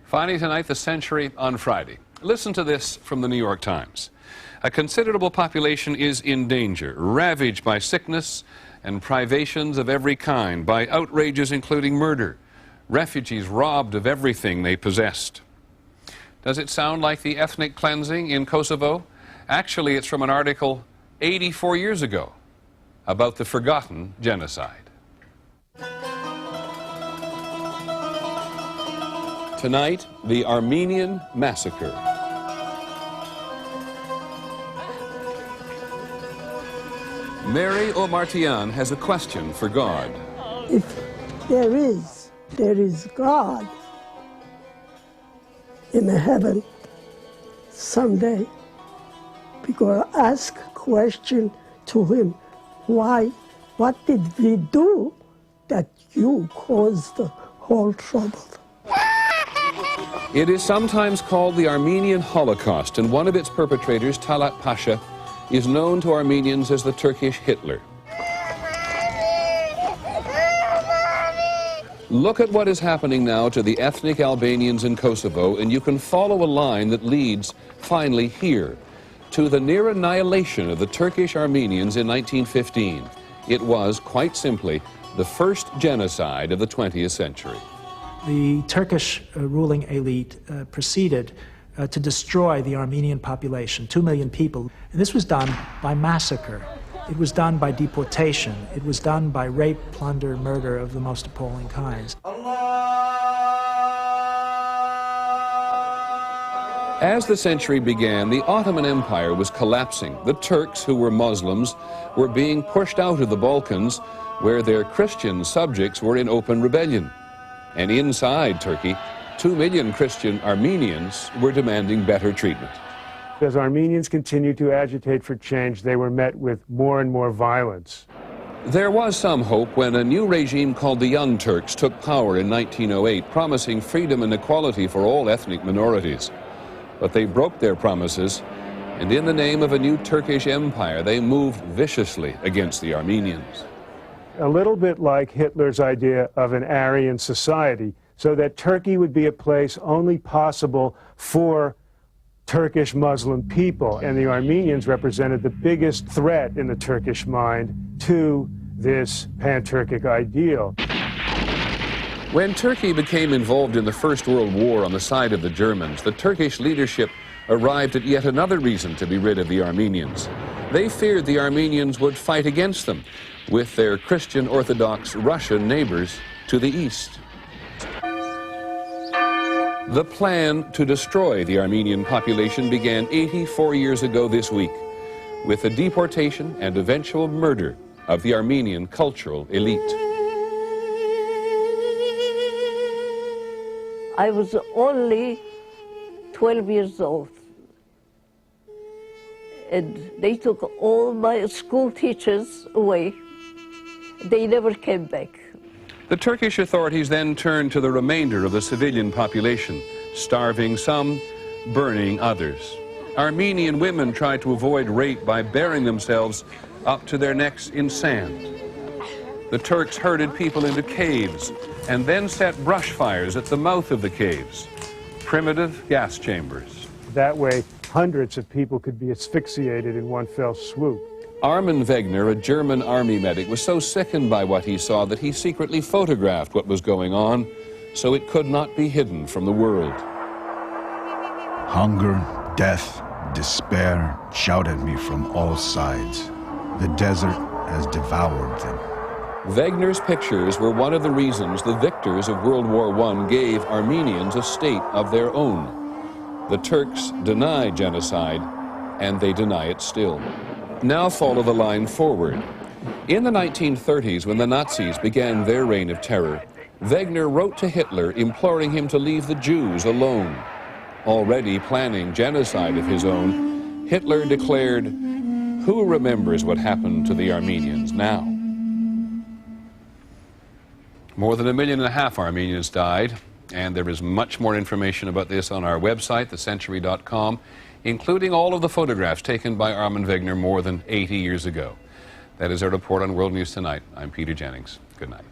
Finally tonight, the century on Friday. Listen to this from the New York Times. A considerable population is in danger, ravaged by sickness and privations of every kind, by outrages including murder, refugees robbed of everything they possessed. Does it sound like the ethnic cleansing in Kosovo? Actually, it's from an article 84 years ago about the forgotten genocide. Tonight, the Armenian massacre. Mary Omartian has a question for God. If there is God in heaven someday, we're going to ask a question to him. Why? What did we do that you caused the whole trouble? It is sometimes called the Armenian Holocaust, and one of its perpetrators, Talat Pasha, is known to Armenians as the Turkish Hitler. Look at what is happening now to the ethnic Albanians in Kosovo, and you can follow a line that leads, finally, here, to the near annihilation of the Turkish Armenians in 1915. It was, quite simply, the first genocide of the 20th century. The Turkish ruling elite proceeded to destroy the Armenian population, 2 million people. And this was done by massacre. It was done by deportation. It was done by rape, plunder, murder of the most appalling kinds. As the century began, the Ottoman Empire was collapsing. The Turks, who were Muslims, were being pushed out of the Balkans, where their Christian subjects were in open rebellion. And inside Turkey, 2 million Christian Armenians were demanding better treatment. As Armenians continued to agitate for change, they were met with more and more violence. There was some hope when a new regime called the Young Turks took power in 1908, promising freedom and equality for all ethnic minorities. But they broke their promises, and in the name of a new Turkish empire, they moved viciously against the Armenians. A little bit like Hitler's idea of an Aryan society, so that Turkey would be a place only possible for Turkish Muslim people, and the Armenians represented the biggest threat in the Turkish mind to this pan-Turkic ideal. When Turkey became involved in the First World War on the side of the Germans, the Turkish leadership arrived at yet another reason to be rid of the Armenians. They feared the Armenians would fight against them, with their Christian Orthodox Russian neighbors to the east. The plan to destroy the Armenian population began 84 years ago this week, with the deportation and eventual murder of the Armenian cultural elite. I was only 12 years old, and they took all my school teachers away. They never came back. The Turkish authorities then turned to the remainder of the civilian population, starving some, burning others. Armenian women tried to avoid rape by burying themselves up to their necks in sand. The Turks herded people into caves and then set brush fires at the mouth of the caves, primitive gas chambers. That way, hundreds of people could be asphyxiated in one fell swoop. Armin Wegner, a German army medic, was so sickened by what he saw that he secretly photographed what was going on so it could not be hidden from the world. Hunger, death, despair shout at me from all sides. The desert has devoured them. Wegner's pictures were one of the reasons the victors of World War I gave Armenians a state of their own. The Turks denied genocide, and they deny it still. Now follow the line forward. In the 1930s, when the Nazis began their reign of terror, Wegner wrote to Hitler imploring him to leave the Jews alone. Already planning genocide of his own, Hitler declared, "Who remembers what happened to the Armenians now?" More than 1.5 million Armenians died, and there is much more information about this on our website, thecentury.com, including all of the photographs taken by Armin Wegner more than 80 years ago. That is our report on World News Tonight. I'm Peter Jennings. Good night.